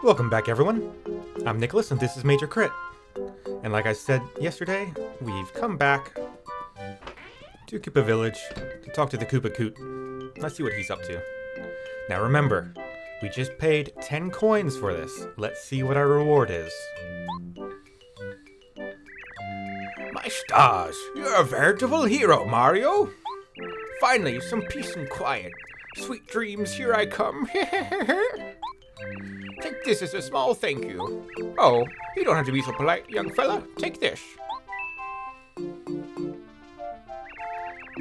Welcome back, everyone. I'm Nicholas, and this is Major Crit. And like I said yesterday, we've come back to Koopa Village to talk to the Koopa Coot. Let's see what he's up to. Now remember, we just paid 10 coins for this. Let's see what our reward is. My stars, you're a veritable hero, Mario. Finally, some peace and quiet. Sweet dreams, here I come. Take this as a small thank you. Oh, you don't have to be so polite, young fella. Take this.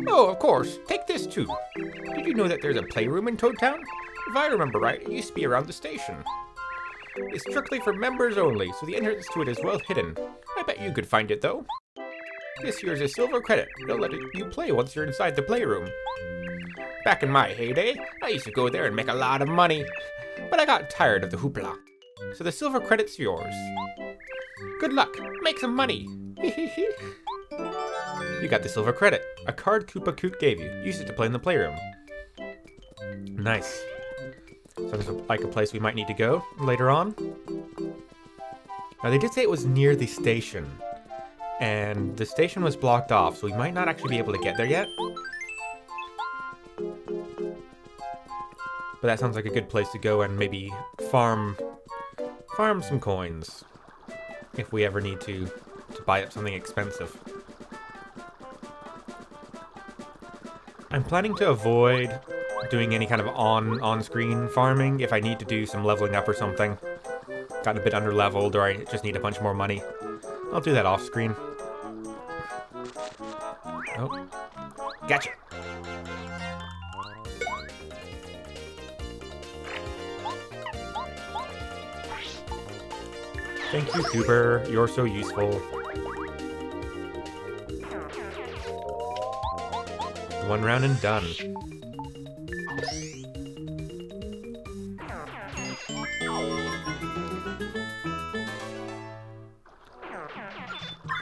Oh, of course. Take this, too. Did you know that there's a playroom in Toad Town? If I remember right, it used to be around the station. It's strictly for members only, so the entrance to it is well hidden. I bet you could find it, though. This here's a silver credit. They'll let you play once you're inside the playroom. Back in my heyday, I used to go there and make a lot of money. But I got tired of the hoopla. So the silver credit's yours. Good luck. Make some money. You got the silver credit. A card Koopa Coot gave you. Use it to play in the playroom. Nice. Sounds like a place we might need to go later on. Now they did say it was near the station. And the station was blocked off, so we might not actually be able to get there yet. But that sounds like a good place to go and maybe farm some coins. If we ever need to buy up something expensive. I'm planning to avoid doing any kind of on-screen farming if I need to do some leveling up or something. Gotten a bit under-leveled or I just need a bunch more money. I'll do that off-screen. Oh. Gotcha! Thank you, Kooper. You're so useful. One round and done.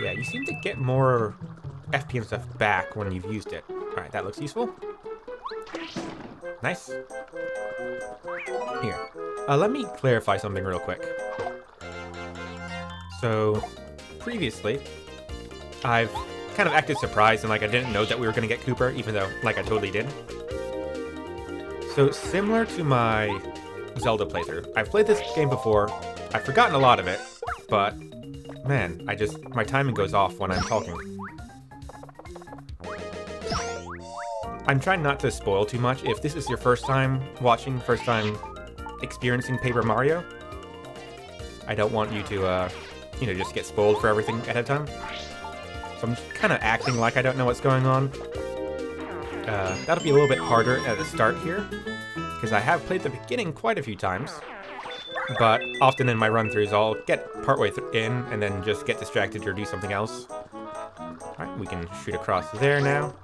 Yeah, you seem to get more FP and stuff back when you've used it. Alright, that looks useful. Nice. Here. Let me clarify something real quick. So, previously, I've kind of acted surprised and like I didn't know that we were going to get Kooper, even though like I totally did. So, similar to my Zelda playthrough, I've played this game before, I've forgotten a lot of it, but man, my timing goes off when I'm talking. I'm trying not to spoil too much. If this is your first time watching, first time experiencing Paper Mario, I don't want you to, just get spoiled for everything ahead of time. So I'm just kind of acting like I don't know what's going on. That'll be a little bit harder at the start here, because I have played the beginning quite a few times. But often in my run-throughs, I'll get partway in and then just get distracted or do something else. Alright, we can shoot across there now.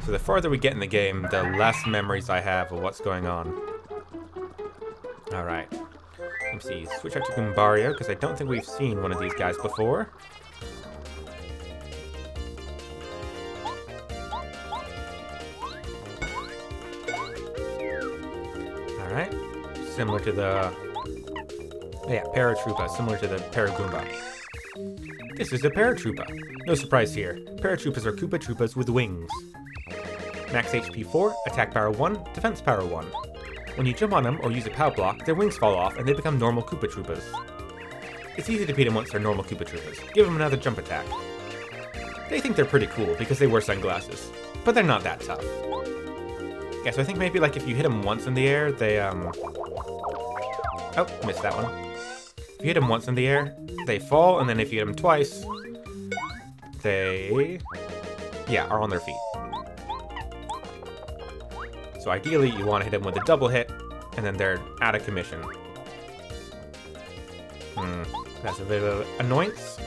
So the farther we get in the game, the less memories I have of what's going on. Alright. Let's see, switch out to Goombario, because I don't think we've seen one of these guys before. Alright. Similar to the... yeah, Paratroopa, similar to the Paragoomba. This is a Paratroopa. No surprise here. Paratroopas are Koopa Troopas with wings. Max HP 4, attack power 1, defense power 1. When you jump on them or use a power block, their wings fall off and they become normal Koopa Troopas. It's easy to beat them once they're normal Koopa Troopas. Give them another jump attack. They think they're pretty cool because they wear sunglasses, but they're not that tough. Yeah, so I think maybe like if you hit them once in the air, they oh, missed that one. If you hit them once in the air, they fall, and then if you hit them twice, they, yeah, are on their feet. So ideally, you want to hit them with a double hit, and then they're out of commission. That's a bit of annoyance.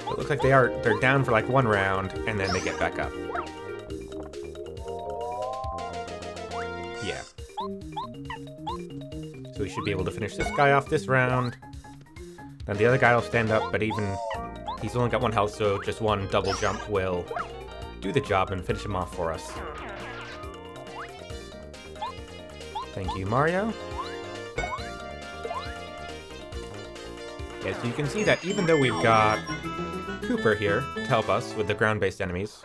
It looks like they're down for like one round, and then they get back up. Yeah. So we should be able to finish this guy off this round. Then the other guy will stand up, but he's only got 1 health, so just one double jump will do the job and finish him off for us. Thank you, Mario. Yes, you can see that even though we've got Kooper here to help us with the ground-based enemies,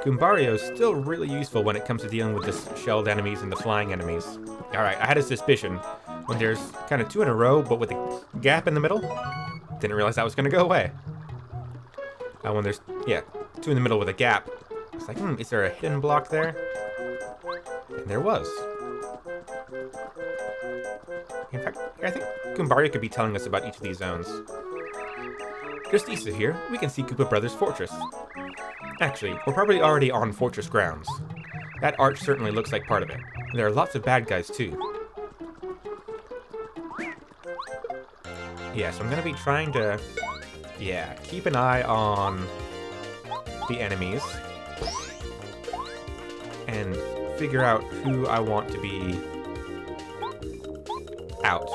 Goombario is still really useful when it comes to dealing with the shelled enemies and the flying enemies. Alright, I had a suspicion. When there's kind of two in a row, but with a gap in the middle, didn't realize that was going to go away. When there's, yeah, two in the middle with a gap, it's like, is there a hidden block there? And there was. In fact, I think Goombario could be telling us about each of these zones. Just east of here, we can see Koopa Brothers Fortress. Actually, we're probably already on Fortress grounds. That arch certainly looks like part of it. There are lots of bad guys, too. Yeah, so I'm gonna be trying to, keep an eye on the enemies. And figure out who I want to be out.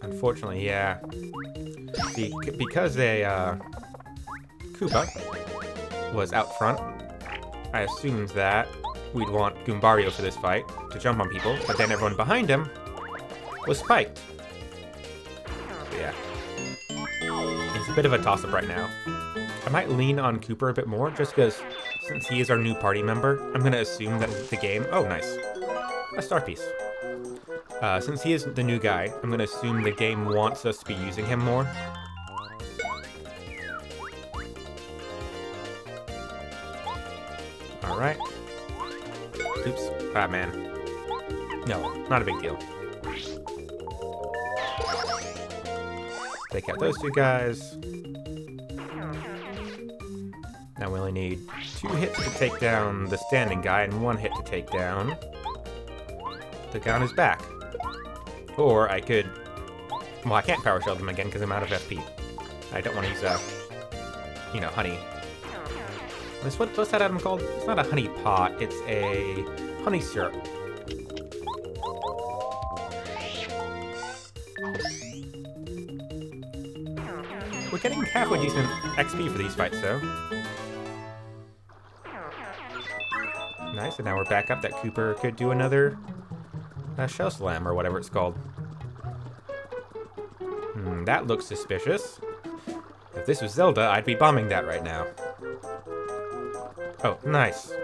Unfortunately, yeah. Because Koopa was out front, I assumed that we'd want Goombario for this fight to jump on people, but then everyone behind him was spiked. So yeah. It's a bit of a toss-up right now. I might lean on Kooper a bit more, just because since he is our new party member, I'm going to assume that the game... Oh, nice. A star piece. Since he is the new guy, I'm going to assume the game wants us to be using him more. Alright. Oops. Ah, man. No, not a big deal. Take out those two guys. Now we only need 2 hits to take down the standing guy and 1 hit to take down the guy on his back. Or I could... Well, I can't power shield him again because I'm out of FP. I don't want to use honey. What's that item called? It's not a honey pot, it's a honey syrup. We're getting halfway decent XP for these fights, though. Nice, and now we're back up that Kooper could do another Shell Slam, or whatever it's called. That looks suspicious. If this was Zelda, I'd be bombing that right now. Oh, nice. I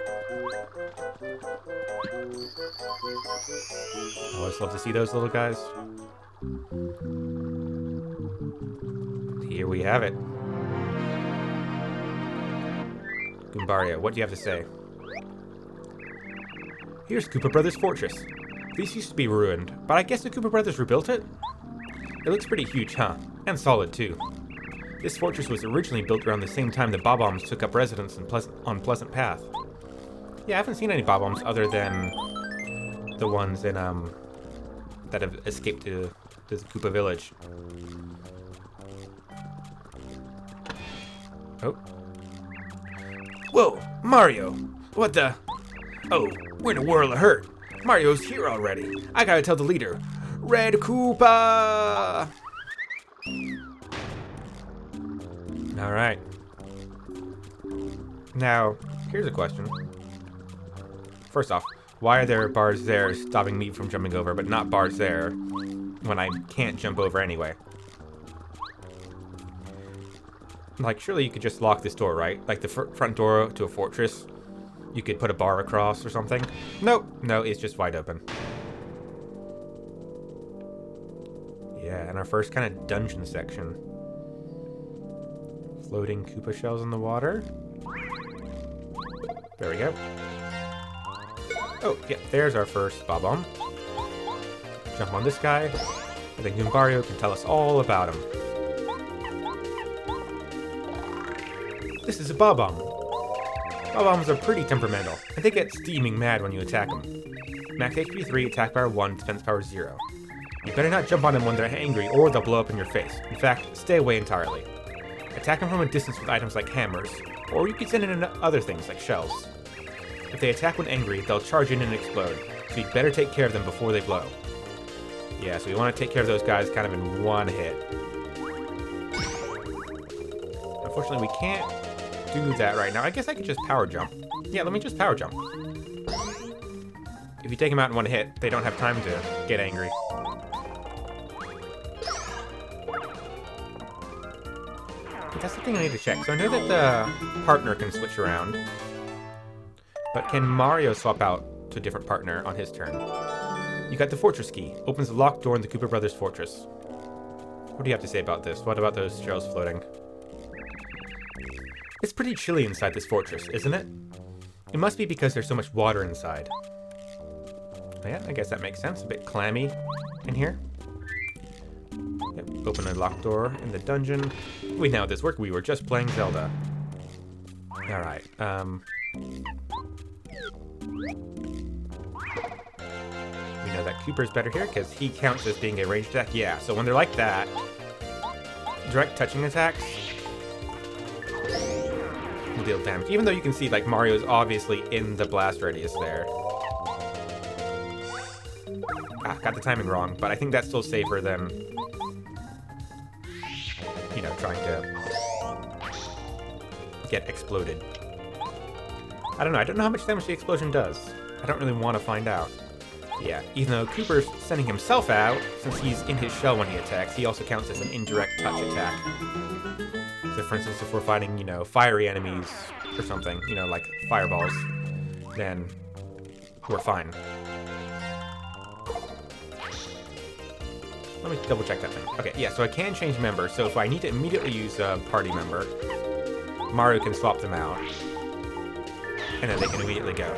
always love to see those little guys. Here we have it. Goombario, what do you have to say? Here's Koopa Brothers Fortress. This used to be ruined, but I guess the Koopa Brothers rebuilt it? It looks pretty huge, huh? And solid, too. This fortress was originally built around the same time the Bob-ombs took up residence on Pleasant Path. Yeah, I haven't seen any Bob-ombs other than the ones in, that have escaped to the Koopa village. Oh. Whoa, Mario! What the? Oh, we're in a whirl of hurt. Mario's here already. I gotta tell the leader. Red Koopa! Alright. Now, here's a question. First off, why are there bars there stopping me from jumping over, but not bars there when I can't jump over anyway? Like, surely you could just lock this door, right? Like the front door to a fortress. You could put a bar across or something. Nope. No, it's just wide open. Yeah, and our first kind of dungeon section. Floating Koopa shells in the water. There we go. Oh, yeah, there's our first Bob-omb. Jump on this guy, and then Goombario can tell us all about him. This is a Bob-omb. Bob-ombs are pretty temperamental, and they get steaming mad when you attack them. Max HP 3, attack power 1, defense power 0. You better not jump on them when they're angry, or they'll blow up in your face. In fact, stay away entirely. Attack them from a distance with items like hammers, or you can send in other things like shells. If they attack when angry, they'll charge in and explode, so you'd better take care of them before they blow. Yeah, so you want to take care of those guys kind of in one hit. Unfortunately, we can't do that right now. I guess I could just power jump. Yeah, let me just power jump. If you take them out in one hit, they don't have time to get angry. But that's the thing I need to check. So I know that the partner can switch around. But can Mario swap out to a different partner on his turn? You got the fortress key. Opens the locked door in the Koopa Brothers fortress. What do you have to say about this? What about those shells floating? It's pretty chilly inside this fortress, isn't it? It must be because there's so much water inside. Oh yeah, I guess that makes sense. A bit clammy in here. Yep, open a locked door in the dungeon. Wait, now this work? We were just playing Zelda. Alright, we know that Kooper's better here because he counts as being a ranged attack. Yeah, so when they're like that, direct touching attacks will deal damage. Even though you can see, like, Mario's obviously in the blast radius there. Ah, got the timing wrong, but I think that's still safer than, you know, trying to get exploded. I don't know. I don't know how much damage the explosion does. I don't really want to find out. Yeah, even though Kooper's sending himself out, since he's in his shell when he attacks, he also counts as an indirect touch attack. So for instance, if we're fighting, you know, fiery enemies or something, you know, like fireballs, then we're fine. Let me double check that thing. Okay, yeah, so I can change members, so if I need to immediately use a party member, Mario can swap them out, and then they can immediately go.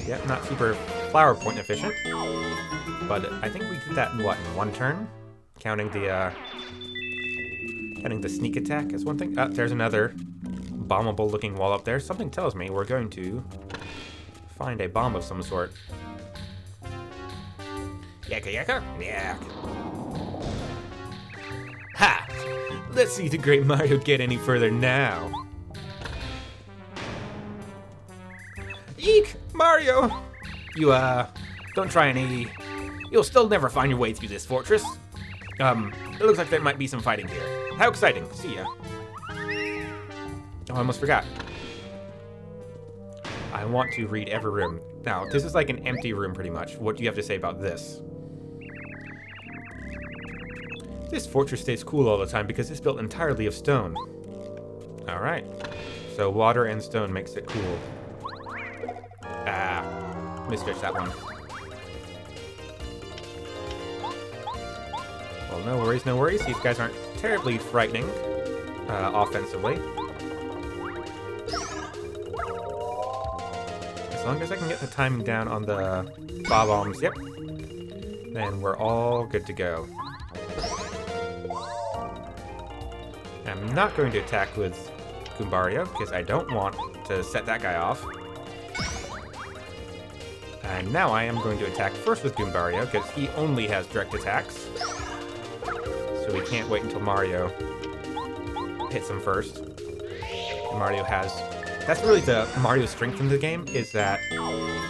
Yeah, not super flower point efficient, but I think we did that in what, in one turn? Counting the sneak attack as one thing. There's another bombable looking wall up there. Something tells me we're going to find a bomb of some sort. Yakka yakka, yak. Ha! Let's see the great Mario get any further now. Eek! Mario! You, don't try any... You'll still never find your way through this fortress. It looks like there might be some fighting here. How exciting. See ya. Oh, I almost forgot. I want to read every room. Now, this is like an empty room pretty much. What do you have to say about this? This fortress stays cool all the time because it's built entirely of stone. Alright. So water and stone makes it cool. Ah, misjudged that one. Well, no worries, no worries. These guys aren't terribly frightening, offensively. As long as I can get the timing down on the bob-ombs, yep, then we're all good to go. I'm not going to attack with Goombario, because I don't want to set that guy off. And now I am going to attack first with Goombario, because he only has direct attacks. So we can't wait until Mario hits him first. And Mario has... That's really the Mario's strength in the game, is that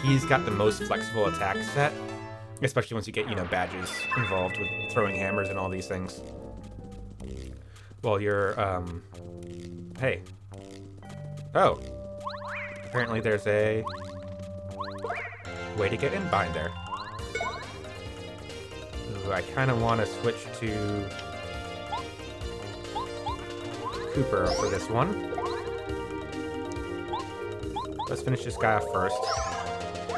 he's got the most flexible attack set. Especially once you get, you know, badges involved with throwing hammers and all these things. Well, you're, hey. Oh. Apparently there's a way to get in behind there. Ooh, I kind of want to switch to Kooper for this one. Let's finish this guy off first.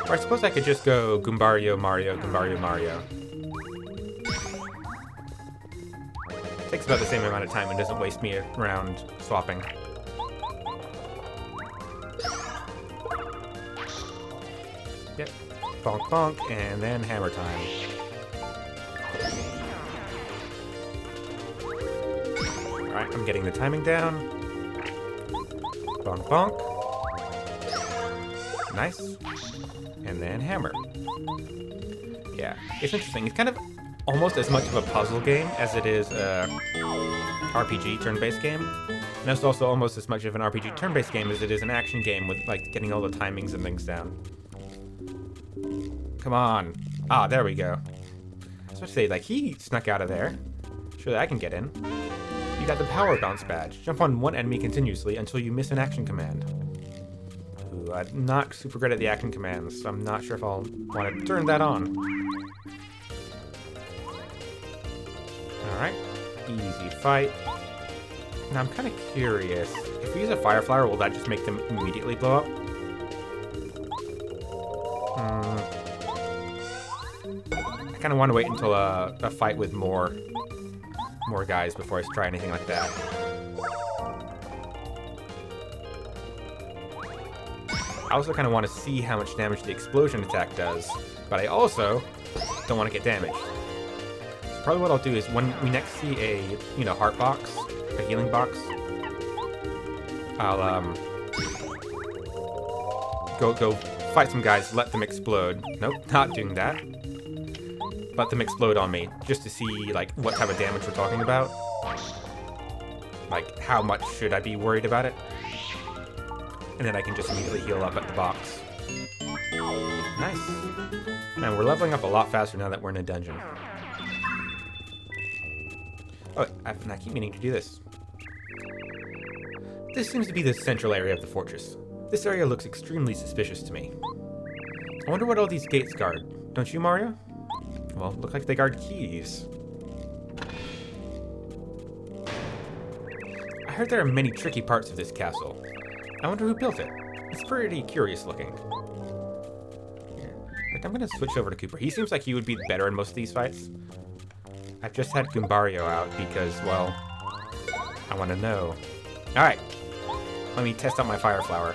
Or I suppose I could just go Goombario, Mario, Goombario, Mario. Takes about the same amount of time and doesn't waste me around swapping. Yep. Bonk bonk, and then hammer time. Alright, I'm getting the timing down. Bonk bonk. Nice. And then hammer. Yeah, it's interesting. It's kind of almost as much of a puzzle game as it is a RPG turn-based game. And it's also almost as much of an RPG turn-based game as it is an action game with, like, getting all the timings and things down. Come on. Ah, there we go. I was about to say, like, he snuck out of there. Surely I can get in. You got the power bounce badge. Jump on one enemy continuously until you miss an action command. Ooh, I'm not super good at the action commands, so I'm not sure if I'll want to turn that on. Alright, easy fight. Now I'm kind of curious, if we use a fire flower, will that just make them immediately blow up? I kind of want to wait until a fight with more guys before I try anything like that. I also kind of want to see how much damage the explosion attack does, but I also don't want to get damaged. So probably what I'll do is when we next see a, heart box, a healing box, I'll go fight some guys, let them explode. Nope, not doing that. Let them explode on me, just to see, like, what type of damage we're talking about. Like, how much should I be worried about it? And then I can just immediately heal up at the box. Nice. Man, we're leveling up a lot faster now that we're in a dungeon. Oh, I keep meaning to do this. This seems to be the central area of the fortress. This area looks extremely suspicious to me. I wonder what all these gates guard. Don't you, Mario? Well, look like they guard keys. I heard there are many tricky parts of this castle. I wonder who built it. It's pretty curious looking. Here. I'm gonna switch over to Kooper. He seems like he would be better in most of these fights. I've just had Goombario out because, well, I want to know. Alright. Let me test out my fire flower.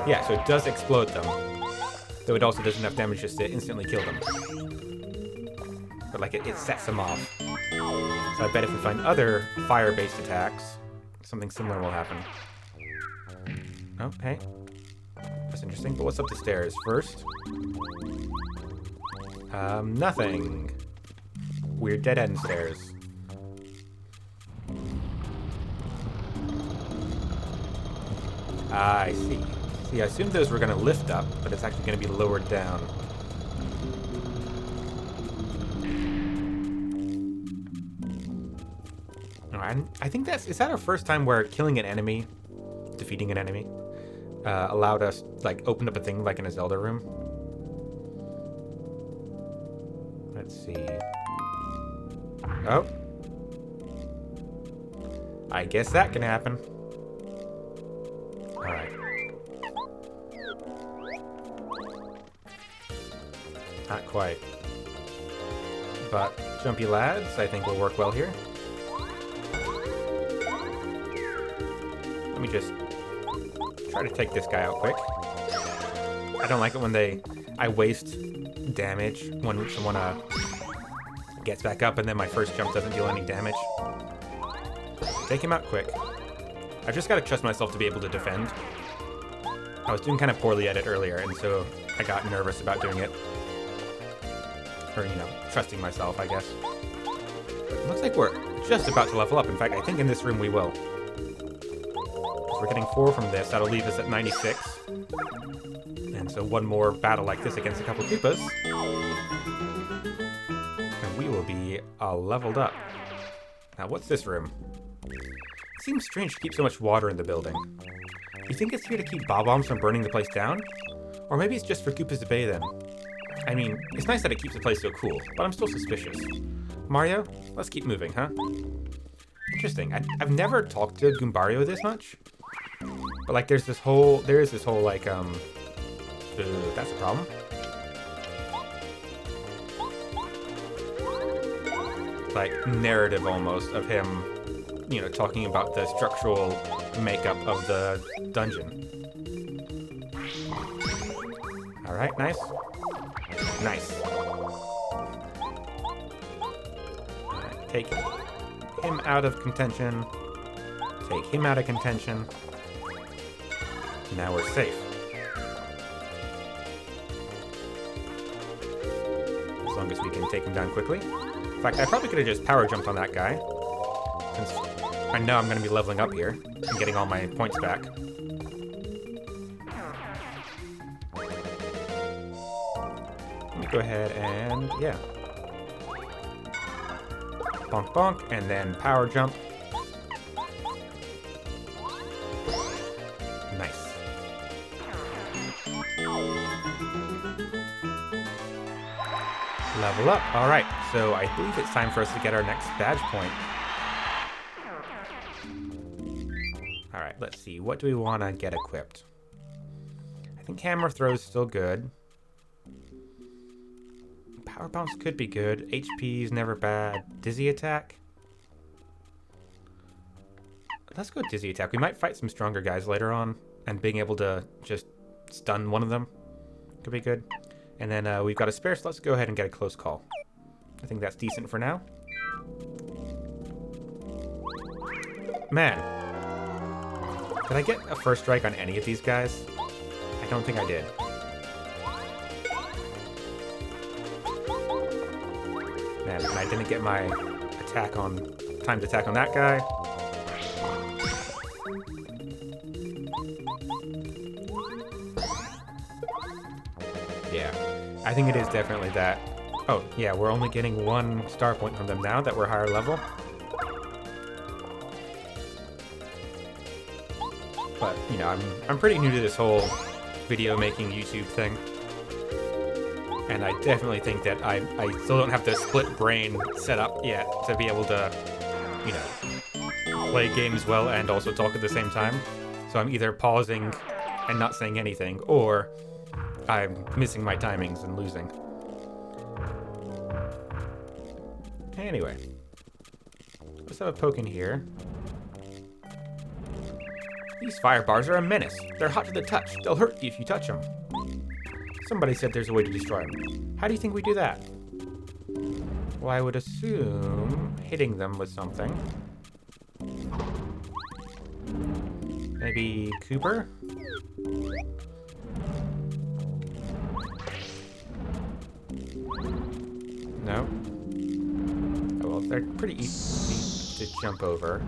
Yeah, so it does explode them. Though it also does enough damage just to instantly kill them. But like it sets them off. So I bet if we find other fire-based attacks, something similar will happen. Oh, hey. That's interesting, but what's up the stairs first? Nothing. Weird dead-end stairs. I see. See, I assumed those were going to lift up, but it's actually going to be lowered down. I think is that our first time where killing an enemy, defeating an enemy, allowed us, like, open up a thing like in a Zelda room? Let's see. Oh. I guess that can happen. Alright. Not quite. But Jumpy Lads, I think, will work well here. Let me just try to take this guy out quick. I don't like it when I waste damage when someone gets back up and then my first jump doesn't deal any damage. Take him out quick. I've just got to trust myself to be able to defend. I was doing kind of poorly at it earlier, and so I got nervous about doing it. Or, trusting myself, I guess. But it looks like we're just about to level up. In fact, I think in this room we will. Because we're getting 4 from this. That'll leave us at 96. And so one more battle like this against a couple Koopas. And we will be leveled up. Now, what's this room? It seems strange to keep so much water in the building. You think it's here to keep bob-ombs from burning the place down? Or maybe it's just for Koopas to bathe in. I mean, it's nice that it keeps the place so cool, but I'm still suspicious. Mario, let's keep moving, huh? Interesting. I've never talked to Goombario this much. But, like, there is this whole, like, that's a problem. Like, narrative almost of him, talking about the structural makeup of the dungeon. Alright, nice. Nice. Alright, take him out of contention. Take him out of contention. Now we're safe. As long as we can take him down quickly. In fact, I probably could have just power jumped on that guy. Since I know I'm going to be leveling up here and getting all my points back. go ahead and, yeah. Bonk bonk, and then power jump. Nice. Level up. Alright, so I believe it's time for us to get our next badge point. Alright, let's see. What do we want to get equipped? I think hammer throw is still good. Power bounce could be good. HP is never bad. Dizzy attack? Let's go dizzy attack. We might fight some stronger guys later on, and being able to just stun one of them could be good. And then we've got a spare, so let's go ahead and get a close call. I think that's decent for now. Man. Did I get a first strike on any of these guys? I don't think I did. Man, and I didn't get my attack on... timed attack on that guy. Yeah, I think it is definitely that. Oh, yeah, we're only getting 1 star point from them now that we're higher level. But, you know, I'm pretty new to this whole video making YouTube thing. And I definitely think that I still don't have the split brain set up yet to be able to, you know, play games well and also talk at the same time. So I'm either pausing and not saying anything, or I'm missing my timings and losing. Anyway, let's have a poke in here. These fire bars are a menace. They're hot to the touch. They'll hurt you if you touch them. Somebody said there's a way to destroy them. How do you think we do that? Well, I would assume hitting them with something. Maybe Kooper? No? Oh, well, they're pretty easy to jump over.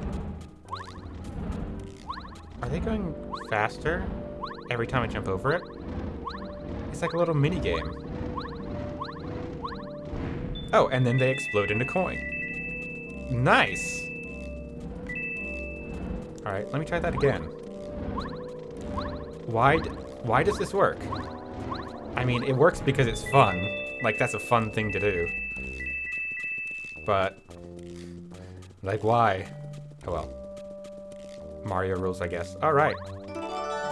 Are they going faster every time I jump over it? It's like a little mini game. Oh, and then they explode into coin. Nice! Alright, let me try that again. Why does this work? I mean, it works because it's fun. Like, that's a fun thing to do. But, like, why? Oh well. Mario rules, I guess. Alright.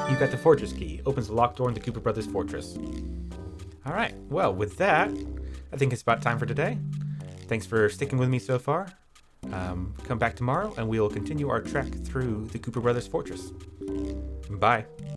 You got the fortress key. Opens the locked door in the Koopa Brothers fortress. Alright, well, with that, I think it's about time for today. Thanks for sticking with me so far. Come back tomorrow, and we will continue our trek through the Koopa Brothers fortress. Bye.